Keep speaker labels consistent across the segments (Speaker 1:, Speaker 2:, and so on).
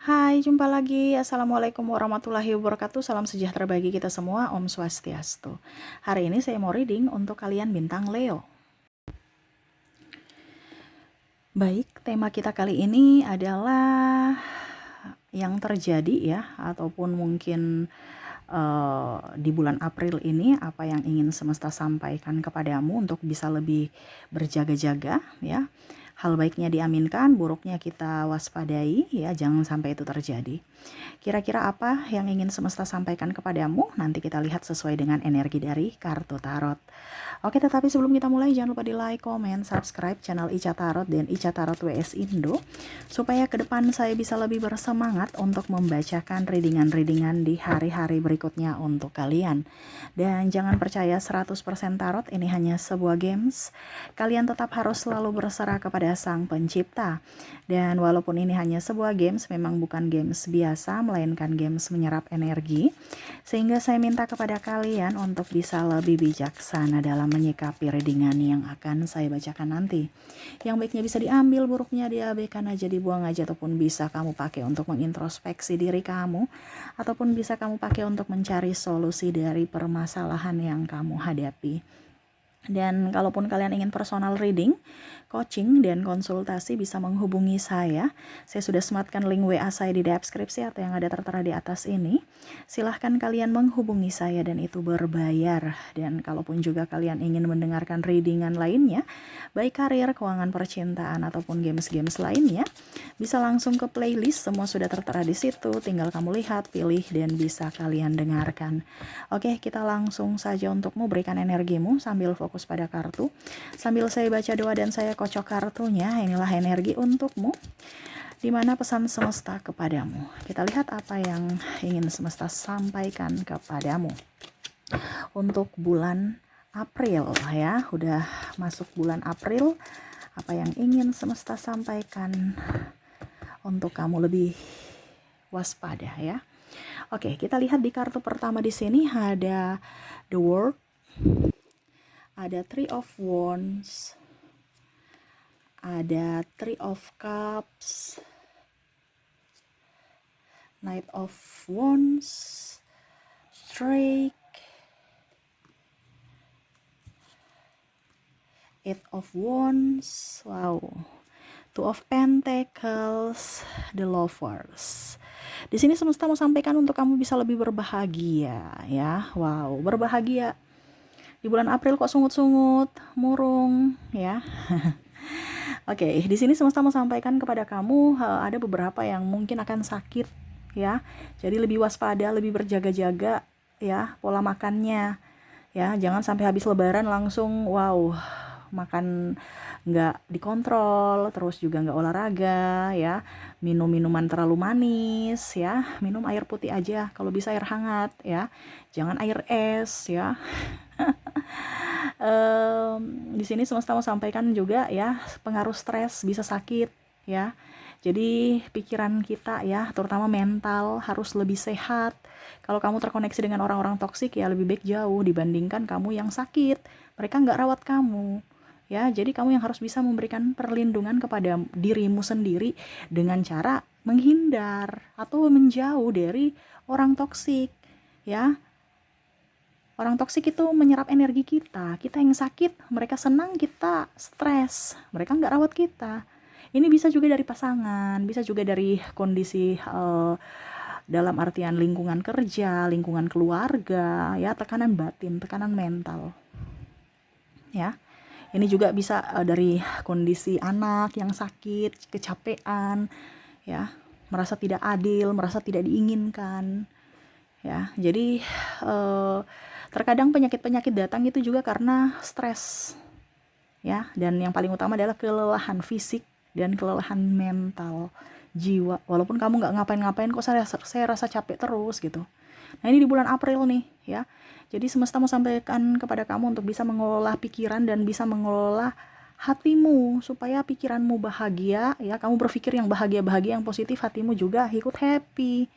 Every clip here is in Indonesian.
Speaker 1: Hai, jumpa lagi. Assalamualaikum warahmatullahi wabarakatuh. Salam sejahtera bagi kita semua. Om Swastiastu. Hari ini saya mau reading untuk kalian bintang Leo. Baik, tema kita kali ini adalah yang terjadi ya, ataupun mungkin di bulan April ini apa yang ingin semesta sampaikan kepadamu untuk bisa lebih berjaga-jaga ya. Hal baiknya diaminkan, buruknya kita waspadai ya, jangan sampai itu terjadi. Kira-kira apa yang ingin semesta sampaikan kepadamu? Nanti kita lihat sesuai dengan energi dari kartu tarot. Oke, tetapi sebelum kita mulai jangan lupa di like, comment, subscribe channel Ica Tarot dan Ica Tarot WS Indo supaya ke depan saya bisa lebih bersemangat untuk membacakan readingan-readingan di hari-hari berikutnya untuk kalian. Dan jangan percaya 100% tarot ini hanya sebuah games. Kalian tetap harus selalu berserah kepada Sang Pencipta. Dan walaupun ini hanya sebuah games, memang bukan games biasa, melainkan games menyerap energi. Sehingga saya minta kepada kalian untuk bisa lebih bijaksana dalam menyikapi readingan yang akan saya bacakan nanti. Yang baiknya bisa diambil, buruknya diabaikan aja, dibuang aja, ataupun bisa kamu pakai untuk mengintrospeksi diri kamu, ataupun bisa kamu pakai untuk mencari solusi dari permasalahan yang kamu hadapi. Dan kalaupun kalian ingin personal reading, coaching, dan konsultasi bisa menghubungi saya. Saya sudah sematkan link WA saya di deskripsi atau yang ada tertera di atas ini. Silahkan kalian menghubungi saya dan itu berbayar. Dan kalaupun juga kalian ingin mendengarkan readingan lainnya, baik karir, keuangan, percintaan, ataupun games-games lainnya, bisa langsung ke playlist. Semua sudah tertera di situ. Tinggal kamu lihat, pilih, dan bisa kalian dengarkan. Oke, kita langsung saja untuk memberikan energimu sambil fokus pada kartu. Sambil saya baca doa dan saya kocok kartunya, inilah energi untukmu. Di mana pesan semesta kepadamu. Kita lihat apa yang ingin semesta sampaikan kepadamu. Untuk bulan April ya, udah masuk bulan April. Apa yang ingin semesta sampaikan untuk kamu lebih waspada ya. Oke, kita lihat di kartu pertama di sini ada The World, ada Three of Wands, ada Three of Cups, Knight of Wands, Strike, Eight of Wands, wow, Two of Pentacles, The Lovers. Di sini semesta mau sampaikan untuk kamu bisa lebih berbahagia ya. Wow, berbahagia. Di bulan April kok sungut-sungut, murung ya. Oke, di sini semesta mau sampaikan kepada kamu ada beberapa yang mungkin akan sakit ya. Jadi lebih waspada, lebih berjaga-jaga ya pola makannya. Ya, jangan sampai habis lebaran langsung wow, makan nggak dikontrol, terus juga nggak olahraga ya, minum minuman terlalu manis ya, minum air putih aja, kalau bisa air hangat ya, jangan air es ya. Di sini semesta mau sampaikan juga ya, pengaruh stres bisa sakit ya. Jadi pikiran kita ya, terutama mental harus lebih sehat. Kalau kamu terkoneksi dengan orang-orang toksik ya lebih baik jauh dibandingkan kamu yang sakit. Mereka nggak rawat kamu. Ya, jadi kamu yang harus bisa memberikan perlindungan kepada dirimu sendiri dengan cara menghindar atau menjauh dari orang toksik. Ya, orang toksik itu menyerap energi kita. Kita yang sakit, mereka senang, kita stres. Mereka nggak rawat kita. Ini bisa juga dari pasangan, bisa juga dari kondisi dalam artian lingkungan kerja, lingkungan keluarga, ya, tekanan batin, tekanan mental. Ya. Ini juga bisa dari kondisi anak yang sakit, kecapean, ya, merasa tidak adil, merasa tidak diinginkan. Ya, jadi terkadang penyakit-penyakit datang itu juga karena stres. Ya, dan yang paling utama adalah kelelahan fisik dan kelelahan mental jiwa. Walaupun kamu nggak ngapain-ngapain kok saya rasa capek terus gitu. Nah, ini di bulan April nih ya. Jadi semesta mau sampaikan kepada kamu untuk bisa mengelola pikiran dan bisa mengelola hatimu supaya pikiranmu bahagia ya. Kamu berpikir yang bahagia-bahagia, yang positif, hatimu juga ikut happy.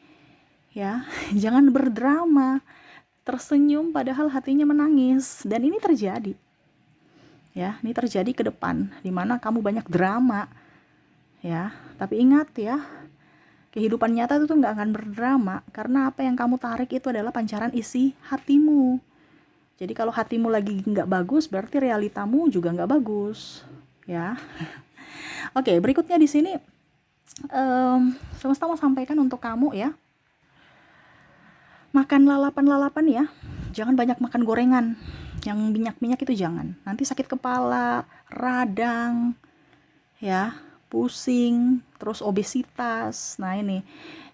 Speaker 1: Ya, jangan berdrama, tersenyum padahal hatinya menangis. Dan ini terjadi. Ya, ini terjadi ke depan di mana kamu banyak drama. Ya, tapi ingat ya, Kehidupan nyata itu tuh nggak akan berdrama, karena apa yang kamu tarik itu adalah pancaran isi hatimu. Jadi kalau hatimu lagi nggak bagus, berarti realitamu juga nggak bagus, ya. Oke, berikutnya di sini semesta mau sampaikan untuk kamu ya, makan lalapan-lalapan ya, jangan banyak makan gorengan, yang minyak-minyak itu jangan. Nanti sakit kepala, radang, ya, pusing, terus obesitas. Nah ini,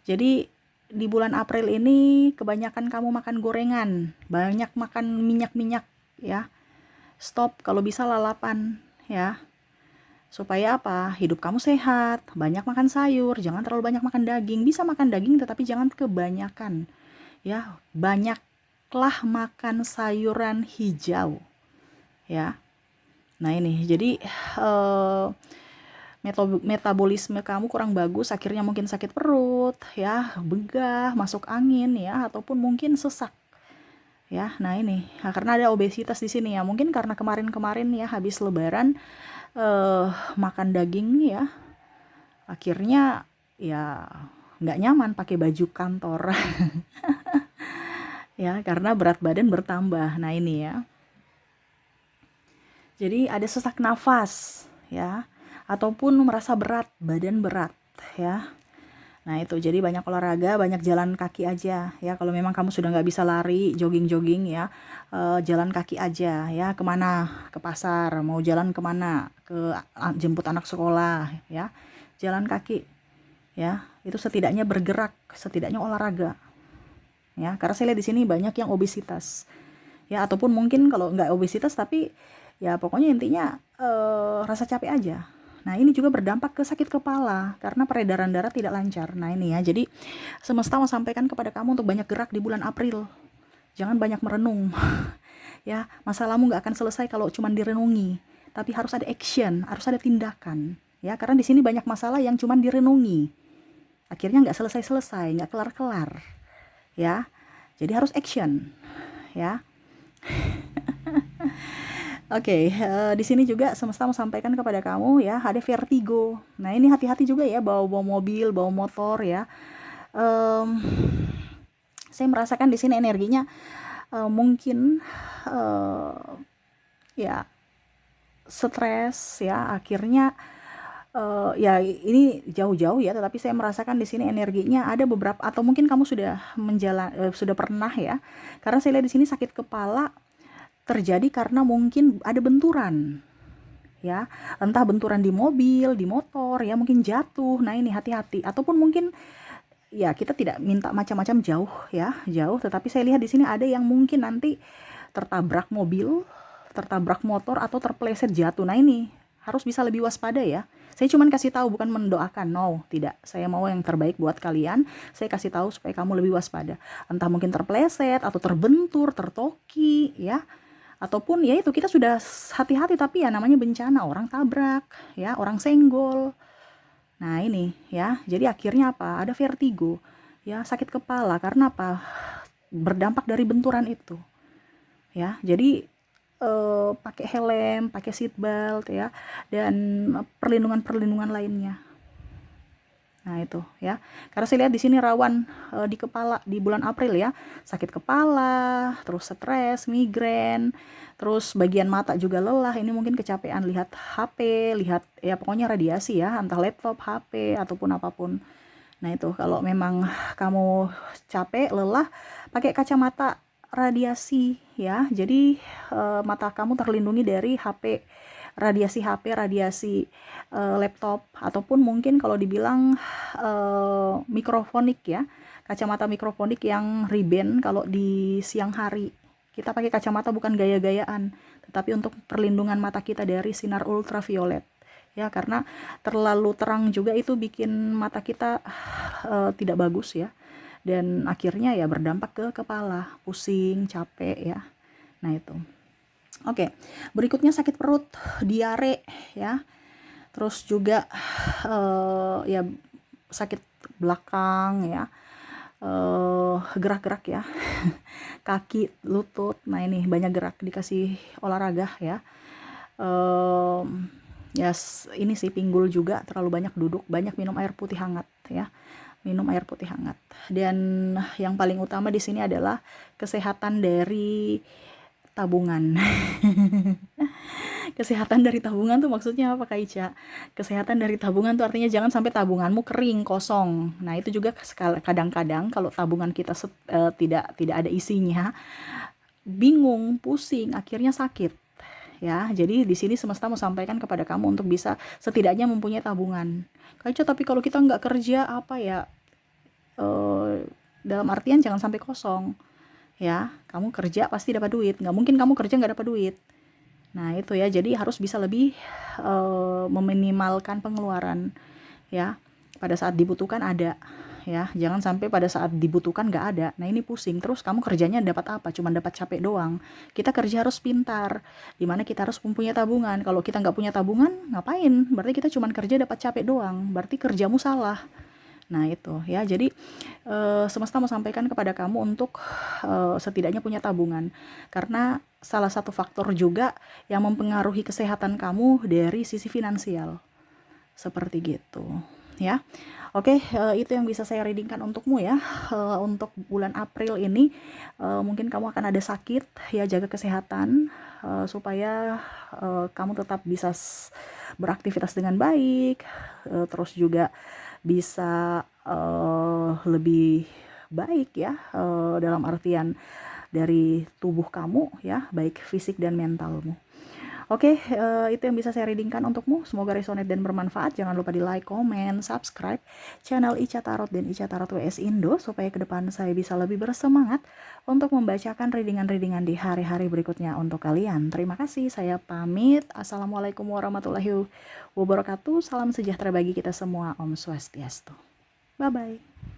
Speaker 1: jadi di bulan April ini kebanyakan kamu makan gorengan, banyak makan minyak-minyak ya. Stop kalau bisa lalapan ya. Supaya apa? Hidup kamu sehat, banyak makan sayur, jangan terlalu banyak makan daging. Bisa makan daging tetapi jangan kebanyakan. Ya, banyaklah makan sayuran hijau. Ya. Nah, ini. Jadi metabolisme kamu kurang bagus, akhirnya mungkin sakit perut, ya, begah, masuk angin ya, ataupun mungkin sesak. Ya, nah ini, nah, karena ada obesitas di sini ya. Mungkin karena kemarin-kemarin ya habis lebaran makan daging ya, akhirnya ya nggak nyaman pakai baju kantor. Ya, karena berat badan bertambah. Nah ini ya, jadi ada sesak nafas ya, ataupun merasa berat, badan berat ya. Nah itu, jadi banyak olahraga, banyak jalan kaki aja ya. Kalau memang kamu sudah nggak bisa lari, jogging-jogging ya, jalan kaki aja ya. Kemana? Ke pasar, mau jalan kemana? Ke jemput anak sekolah ya, jalan kaki ya. Itu setidaknya bergerak, setidaknya olahraga ya. Karena saya lihat di sini banyak yang obesitas ya, ataupun mungkin kalau nggak obesitas tapi ya pokoknya intinya rasa capek aja. Nah ini juga berdampak ke sakit kepala karena peredaran darah tidak lancar. Nah ini ya, jadi semesta mau sampaikan kepada kamu untuk banyak gerak di bulan April, jangan banyak merenung. Ya, masalahmu nggak akan selesai kalau cuma direnungi, tapi harus ada action, harus ada tindakan ya, karena di sini banyak masalah yang cuma direnungi, akhirnya nggak selesai-selesai, nggak kelar-kelar ya. Jadi harus action ya. Oke, di sini juga semesta mau sampaikan kepada kamu ya, ada vertigo. Nah ini hati-hati juga ya, bawa mobil, bawa motor ya. Saya merasakan di sini energinya mungkin ya stres ya, akhirnya ya ini jauh-jauh ya, tetapi saya merasakan di sini energinya ada beberapa, atau mungkin kamu sudah sudah pernah ya, karena saya lihat di sini sakit kepala terjadi karena mungkin ada benturan ya, entah benturan di mobil, di motor ya, mungkin jatuh. Nah ini hati-hati, ataupun mungkin ya kita tidak minta macam-macam, jauh ya, jauh, tetapi saya lihat di sini ada yang mungkin nanti tertabrak mobil, tertabrak motor, atau terpeleset jatuh. Nah ini harus bisa lebih waspada ya. Saya cuma kasih tahu, bukan mendoakan, no, tidak. Saya mau yang terbaik buat kalian. Saya kasih tahu supaya kamu lebih waspada. Entah mungkin terpeleset atau terbentur, tertoki ya, ataupun ya itu kita sudah hati-hati tapi ya namanya bencana, orang tabrak ya, orang senggol. Nah ini ya, jadi akhirnya apa, ada vertigo ya, sakit kepala karena apa, berdampak dari benturan itu ya. Jadi pakai helm, pakai seat belt ya, dan perlindungan lainnya. Nah itu ya, karena saya lihat di sini rawan di kepala di bulan April ya, sakit kepala, terus stres, migrain, terus bagian mata juga lelah. Ini mungkin kecapean lihat HP, lihat ya pokoknya radiasi ya, entah laptop, HP ataupun apapun. Nah itu kalau memang kamu capek, lelah, pakai kacamata radiasi ya. Jadi mata kamu terlindungi dari HP, radiasi laptop, ataupun mungkin kalau dibilang mikrofonik ya, kacamata mikrofonik yang Ray-Ban kalau di siang hari. Kita pakai kacamata bukan gaya-gayaan, tetapi untuk perlindungan mata kita dari sinar ultraviolet ya, karena terlalu terang juga itu bikin mata kita tidak bagus ya, dan akhirnya ya berdampak ke kepala, pusing, capek ya. Nah itu. Oke, berikutnya sakit perut, diare ya, terus juga ya sakit belakang ya, gerak-gerak ya, kaki, lutut. Nah ini banyak gerak, dikasih olahraga ya. Ya ini sih pinggul juga, terlalu banyak duduk, banyak minum air putih hangat ya. minum air putih hangat. Dan yang paling utama di sini adalah kesehatan dari tabungan. Kesehatan dari tabungan tuh maksudnya apa, Kak Ica? Kesehatan dari tabungan tuh artinya jangan sampai tabunganmu kering, kosong. Nah, itu juga kadang-kadang kalau tabungan kita tidak ada isinya, bingung, pusing, akhirnya sakit. Ya, jadi di sini semesta mau sampaikan kepada kamu untuk bisa setidaknya mempunyai tabungan. Kak Ica, tapi kalau kita nggak kerja apa ya? Dalam artian jangan sampai kosong. Ya, kamu kerja pasti dapat duit. Nggak mungkin kamu kerja nggak dapat duit. Nah, itu ya. Jadi harus bisa lebih meminimalkan pengeluaran ya. Pada saat dibutuhkan ada ya. Jangan sampai pada saat dibutuhkan nggak ada. Nah, ini pusing. Terus kamu kerjanya dapat apa? Cuma dapat capek doang. Kita kerja harus pintar. Dimana kita harus mempunyai tabungan. Kalau kita nggak punya tabungan, ngapain? Berarti kita cuma kerja dapat capek doang. Berarti kerjamu salah. Nah, itu ya. Jadi semesta mau sampaikan kepada kamu untuk setidaknya punya tabungan. Karena salah satu faktor juga yang mempengaruhi kesehatan kamu dari sisi finansial. Seperti gitu, ya. Oke, itu yang bisa saya readingkan untukmu ya. Untuk bulan April ini mungkin kamu akan ada sakit, ya jaga kesehatan supaya kamu tetap bisa beraktivitas dengan baik, terus juga bisa lebih baik ya, dalam artian dari tubuh kamu ya, baik fisik dan mentalmu. Oke, itu yang bisa saya readingkan untukmu. Semoga resonate dan bermanfaat. Jangan lupa di like, comment, subscribe channel Ica Tarot dan Ica Tarot WS Indo supaya ke depan saya bisa lebih bersemangat untuk membacakan readingan-readingan di hari-hari berikutnya untuk kalian. Terima kasih, saya pamit. Assalamualaikum warahmatullahi wabarakatuh. Salam sejahtera bagi kita semua. Om Swastiastu. Bye-bye.